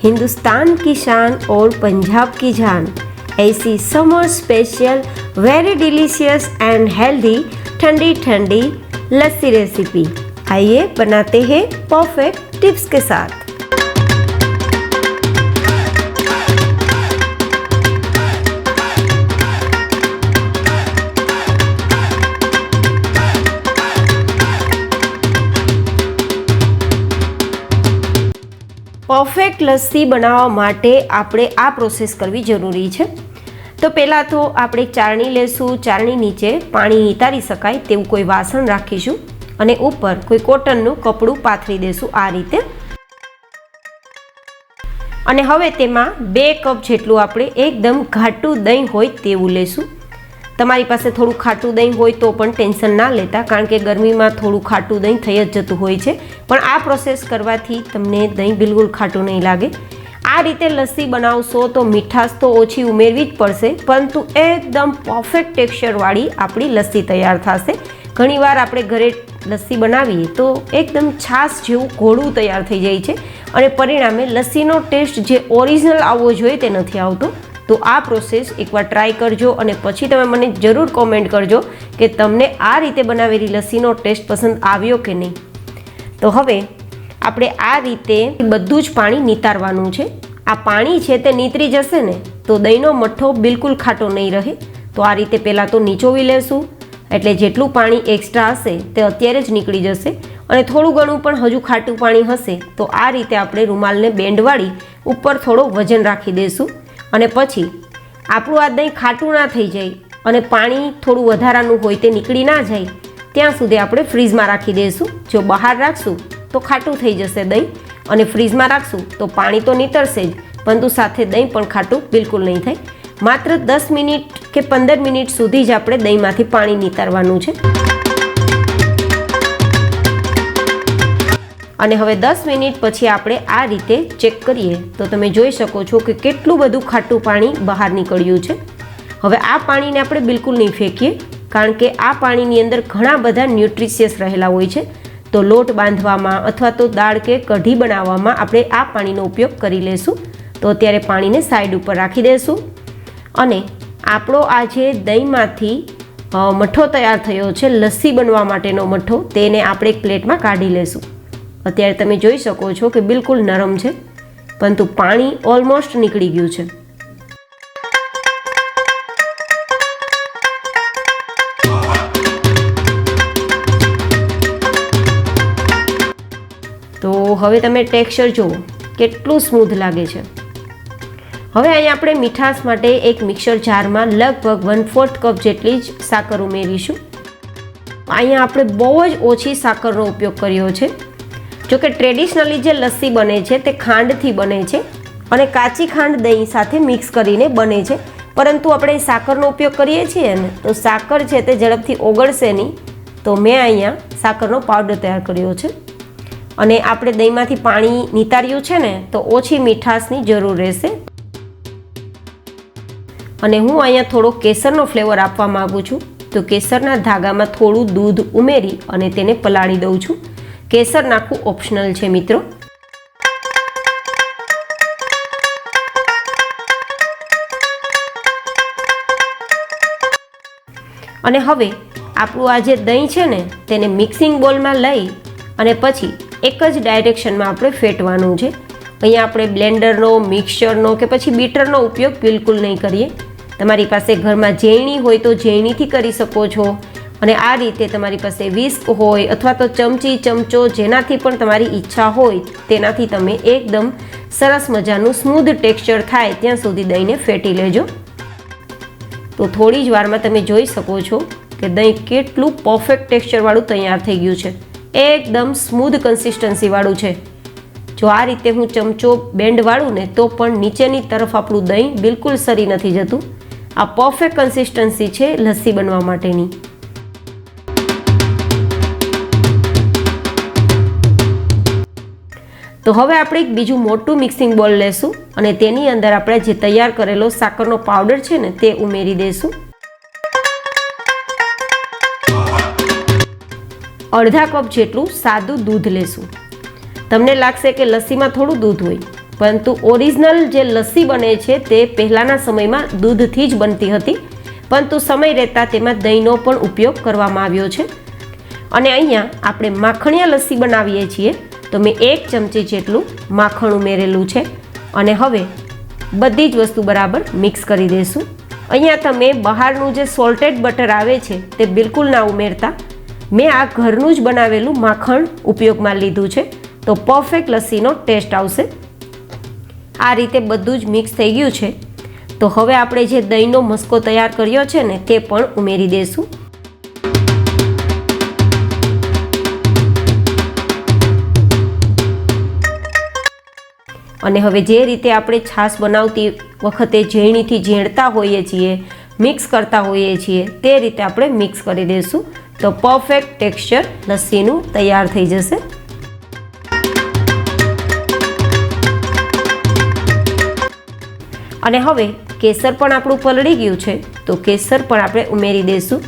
हिंदुस्तान की शान और पंजाब की जान, ऐसी summer special very delicious and healthy ठंडी ठंडी लस्सी रेसिपी। आइए बनाते हैं परफेक्ट टिप्स के साथ। परफेक्ट लस्सी बनाववा माटे आपणे आ प्रोसेस करवी जरूरी छे। तो पहला तो आपणे चाळणी लेशुं। चाळणी नीचे पाणी नितारी शकाय तेवुं कोई वासण राखीशुं अने उपर कोई कॉटननुं कपडुं पाथरी देशुं आ रीते। अने हवे तेमां 2 कप जेटલું આપણે એકદમ ઘાટું દહીં હોય તેવું લેશું। તમારી પાસે થોડું ખાટું દહીં હોય તો પણ ટેન્શન ના લેતા, કારણ કે ગરમીમાં થોડું ખાટું દહીં થઈ જ જતું હોય છે, પણ આ પ્રોસેસ કરવાથી તમને દહીં બિલકુલ ખાટું નહીં લાગે। આ રીતે લસ્સી બનાવશો તો મીઠાશ તો ઓછી ઉમેરવી જ પડશે, પરંતુ એકદમ પરફેક્ટ ટેક્સચરવાળી આપણી લસ્સી તૈયાર થશે। ઘણીવાર આપણે ઘરે લસ્સી બનાવીએ તો એકદમ છાશ જેવું ઘોળું તૈયાર થઈ જાય છે અને પરિણામે લસ્સીનો ટેસ્ટ જે ઓરિજિનલ આવવો જોઈએ તે નથી આવતો। તો આ પ્રોસેસ એકવાર ટ્રાય કરજો અને પછી તમે મને જરૂર કોમેન્ટ કરજો કે તમને આ રીતે બનાવેલી લસ્સીનો ટેસ્ટ પસંદ આવ્યો કે નહીં। તો હવે આપણે આ રીતે બધું જ પાણી નિતારવાનું છે। આ પાણી છે તે નીતરી જશે ને તો દહીંનો મઠ્ઠો બિલકુલ ખાટો નહીં રહે। તો આ રીતે પહેલાં તો નીચોવી લેશું, એટલે જેટલું પાણી એક્સ્ટ્રા હશે તે અત્યારે જ નીકળી જશે અને થોડું ઘણું પણ હજુ ખાટું પાણી હશે તો આ રીતે આપણે રૂમાલને બેન્ડ વાળી ઉપર થોડો વજન રાખી દઈશું અને પછી આપણું આ દહીં ખાટું ના થઈ જાય અને પાણી થોડું વધારાનું હોય તે નીકળી ના જાય ત્યાં સુધી આપણે ફ્રીઝમાં રાખી દઈશું। જો બહાર રાખશું તો ખાટું થઈ જશે દહીં અને ફ્રીઝમાં રાખશું તો પાણી તો નીતરશે જ, પરંતુ સાથે દહીં પણ ખાટું બિલકુલ નહીં થાય। માત્ર 10 મિનિટ કે 15 મિનિટ સુધી જ આપણે દહીંમાંથી પાણી નીતારવાનું છે। અને હવે 10 મિનિટ પછી આપણે આ રીતે ચેક કરીએ તો તમે જોઈ શકો છો કે કેટલું બધું ખાટું પાણી બહાર નીકળ્યું છે। હવે આ પાણીને આપણે બિલકુલ નહીં ફેંકીએ, કારણ કે આ પાણીની અંદર ઘણા બધા ન્યુટ્રિશિયસ રહેલા હોય છે। તો લોટ બાંધવામાં અથવા તો દાળ કે કઢી બનાવવામાં આપણે આ પાણીનો ઉપયોગ કરી લેશું। તો અત્યારે પાણીને સાઈડ ઉપર રાખી દઈશું અને આપણો આ જે દહીંમાંથી મઠ્ઠો તૈયાર થયો છે લસ્સી બનવા માટેનો મઠ્ઠો, તેને આપણે એક પ્લેટમાં કાઢી લેશું। અત્યારે તમે જોઈ શકો છો કે બિલકુલ નરમ છે, પરંતુ પાણી ઓલમોસ્ટ નીકળી ગયું છે। તો હવે તમે ટેક્સચર જુઓ કેટલું સ્મૂથ લાગે છે। હવે અહીં આપણે મીઠાશ માટે એક મિક્સર જારમાં લગભગ 1/4 કપ જેટલી જ સાકર ઉમેરીશું। અહીંયા આપણે બહુ જ ઓછી સાકરનો ઉપયોગ કર્યો છે। જો કે ટ્રેડિશનલી જે લસ્સી બને છે તે ખાંડથી બને છે અને કાચી ખાંડ દહીં સાથે મિક્સ કરીને બને છે, પરંતુ આપણે સાકરનો ઉપયોગ કરીએ છીએ ને તો સાકર છે તે ઝડપથી ઓગળશે નહીં। તો મેં અહીંયા સાકરનો પાવડર તૈયાર કર્યો છે અને આપણે દહીંમાંથી પાણી નિતાર્યું છે ને તો ઓછી મીઠાશની જરૂર રહેશે। અને હું અહીંયા થોડો કેસરનો ફ્લેવર આપવા માગું છું, તો કેસરના ધાગામાં થોડું દૂધ ઉમેરી અને તેને પલાળી દઉં છું। કેસર નાખવું ઓપ્શનલ છે મિત્રો। અને હવે આપણું આ જે દહીં છે ને તેને મિક્સિંગ બોલમાં લઈ અને પછી એક જ ડાયરેક્શનમાં આપણે ફેટવાનું છે। અહીંયા આપણે બ્લેન્ડરનો, મિક્સરનો કે પછી બીટરનો ઉપયોગ બિલકુલ નહીં કરીએ। તમારી પાસે ઘરમાં ઝેરણી હોય તો ઝેરણીથી કરી શકો છો અને આ રીતે તમારી પાસે વિસ્ક હોય અથવા તો ચમચી, ચમચો, જેનાથી પણ તમારી ઈચ્છા હોય તેનાથી તમે એકદમ સરસ મજાનું સ્મૂધ ટેક્સચર થાય ત્યાં સુધી દહીંને ફેટી લેજો। તો થોડી જ વારમાં તમે જોઈ શકો છો કે દહીં કેટલું પરફેક્ટ ટેક્સચરવાળું તૈયાર થઈ ગયું છે, એકદમ સ્મૂધ કન્સિસ્ટન્સીવાળું છે। જો આ રીતે હું ચમચો બેન્ડ વાળું ને તો પણ નીચેની તરફ આપણું દહીં બિલકુલ સરી નથી જતું। આ પરફેક્ટ કન્સિસ્ટન્સી છે લસ્સી બનવા માટેની। તો હવે આપણે એક બીજું મોટું મિક્સિંગ બોલ લેશું અને તેની અંદર આપણે જે તૈયાર કરેલો સાકરનો પાવડર છે ને તે ઉમેરી દઈશું। અડધા કપ જેટલું સાદું દૂધ લેશું। તમને લાગશે કે લસ્સીમાં થોડું દૂધ હોય, પરંતુ ઓરિજિનલ જે લસ્સી બને છે તે પહેલાંના સમયમાં દૂધથી જ બનતી હતી, પરંતુ સમય રહેતાં તેમાં દહીંનો પણ ઉપયોગ કરવામાં આવ્યો છે. અને અહીંયા આપણે માખણિયા લસ્સી બનાવીએ છીએ, તો મેં 1 ચમચી જેટલું માખણ ઉમેરેલું છે. અને હવે બધી જ વસ્તુ બરાબર મિક્સ કરી દઈશું. અહીંયા તમે બહારનું જે સોલ્ટેડ બટર આવે છે તે બિલકુલ ના ઉમેરતા. મેં આ ઘરનું જ બનાવેલું માખણ ઉપયોગમાં લીધું છે, તો પરફેક્ટ લસ્સીનો ટેસ્ટ આવશે. આ રીતે બધું જ મિક્સ થઈ ગયું છે. તો હવે આપણે જે દહીંનો મસ્કો તૈયાર કર્યો છે ને તે પણ ઉમેરી દઈશું. અને હવે જે રીતે આપણે છાશ બનાવતી વખતે ઝીણીથી ઝીણતા હોઈએ છીએ, મિક્સ કરતા હોઈએ છીએ, તે રીતે આપણે મિક્સ કરી દઈશું. તો પરફેક્ટ ટેક્સચર લસ્સીનું તૈયાર થઈ જશે. અને હવે કેસર પણ આપણું પલળી ગયું છે, તો કેસર પણ આપણે ઉમેરી દઈશું.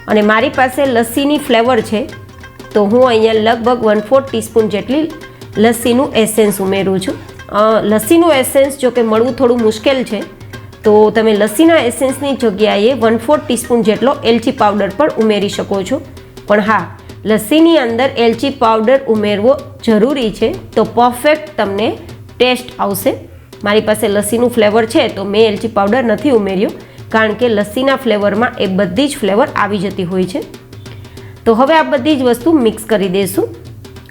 અને મારી પાસે લસ્સીની ફ્લેવર છે, તો હું અહીંયા લગભગ 1/4 ટીસ્પૂન જેટલી લસ્સીનું એસેન્સ ઉમેરું છું. લસ્સીનું એસેન્સ જો કે મળવું થોડું મુશ્કેલ છે, તો તમે લસ્સીના એસેન્સની જગ્યાએ 1/4 ટીસ્પૂન જેટલો એલચી પાવડર પણ ઉમેરી શકો છો. પણ હા, લસ્સીની અંદર એલચી પાવડર ઉમેરવો જરૂરી છે, તો પરફેક્ટ તમને ટેસ્ટ આવશે. મારી પાસે લસ્સીનું ફ્લેવર છે, તો મેં એલચી પાવડર નથી ઉમેર્યો, કારણ કે લસ્સીના ફ્લેવરમાં એ બધી જ ફ્લેવર આવી જતી હોય છે. તો હવે આ બધી જ વસ્તુ મિક્સ કરી દઈશું.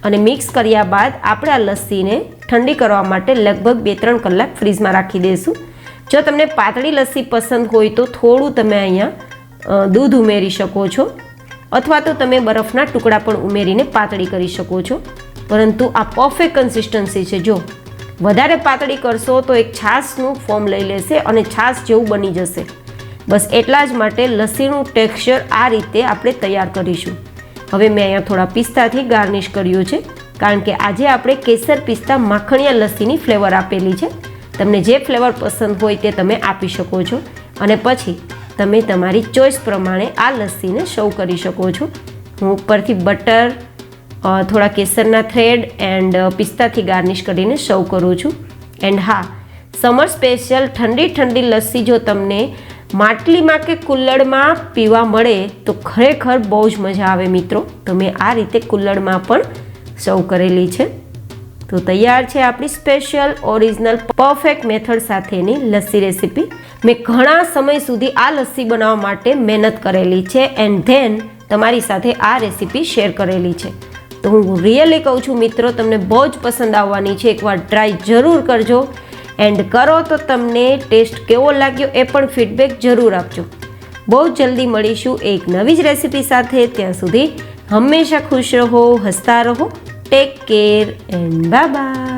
અને મિક્સ કર્યા બાદ આપણે આ લસ્સીને ઠંડી કરવા માટે લગભગ 2-3 કલાક ફ્રીઝમાં રાખી દઈશું. જો તમને પાતળી લસ્સી પસંદ હોય તો થોડું તમે અહીંયા દૂધ ઉમેરી શકો છો, અથવા તો તમે બરફના ટુકડા પણ ઉમેરીને પાતળી કરી શકો છો. પરંતુ આ પરફેક્ટ કન્સિસ્ટન્સી છે. જો વધારે પાતળી કરશો તો એક છાશનું ફોર્મ લઈ લેશે અને છાશ જેવું બની જશે. બસ એટલા જ માટે લસ્સીનું ટેક્સચર આ રીતે આપણે તૈયાર કરીશું. હવે મેં અહીંયા થોડા પિસ્તાથી ગાર્નિશ કર્યું છે, કારણ કે આજે આપણે કેસર પિસ્તા માખણિયા લસ્સીની ફ્લેવર આપેલી છે. તમને જે ફ્લેવર પસંદ હોય તે તમે આપી શકો છો. અને પછી તમે તમારી ચોઈસ પ્રમાણે આ લસ્સીને સર્વ કરી શકો છો. હું ઉપરથી બટર, થોડા કેસરના થ્રેડ એન્ડ પિસ્તાથી ગાર્નિશ કરીને સર્વ કરું છું. એન્ડ હા, સમર સ્પેશિયલ ઠંડી ઠંડી લસ્સી જો તમને માટલીમાં કે કુલ્લડમાં પીવા મળે તો ખરેખર બહુ જ મજા આવે મિત્રો. તો મેં આ રીતે કુલ્લડમાં પણ સર્વ કરેલી છે. તો તૈયાર છે આપણી સ્પેશિયલ ઓરિજિનલ પરફેક્ટ મેથડ સાથેની લસ્સી રેસીપી. મેં ઘણા સમય સુધી આ લસ્સી બનાવવા માટે મહેનત કરેલી છે એન્ડ ધેન તમારી સાથે આ રેસીપી શેર કરેલી છે. તો હું રિયલી કહું છું મિત્રો, તમને બહુ જ પસંદ આવવાની છે. એકવાર ટ્રાય જરૂર કરજો. એન્ડ કરો તો તમને ટેસ્ટ કેવો લાગ્યો એ પણ ફીડબેક જરૂર આપજો. બહુ જલ્દી મળીશું એક નવી જ રેસીપી સાથે. ત્યાં સુધી હંમેશા ખુશ રહો, હસતા રહો. Take care and bye bye.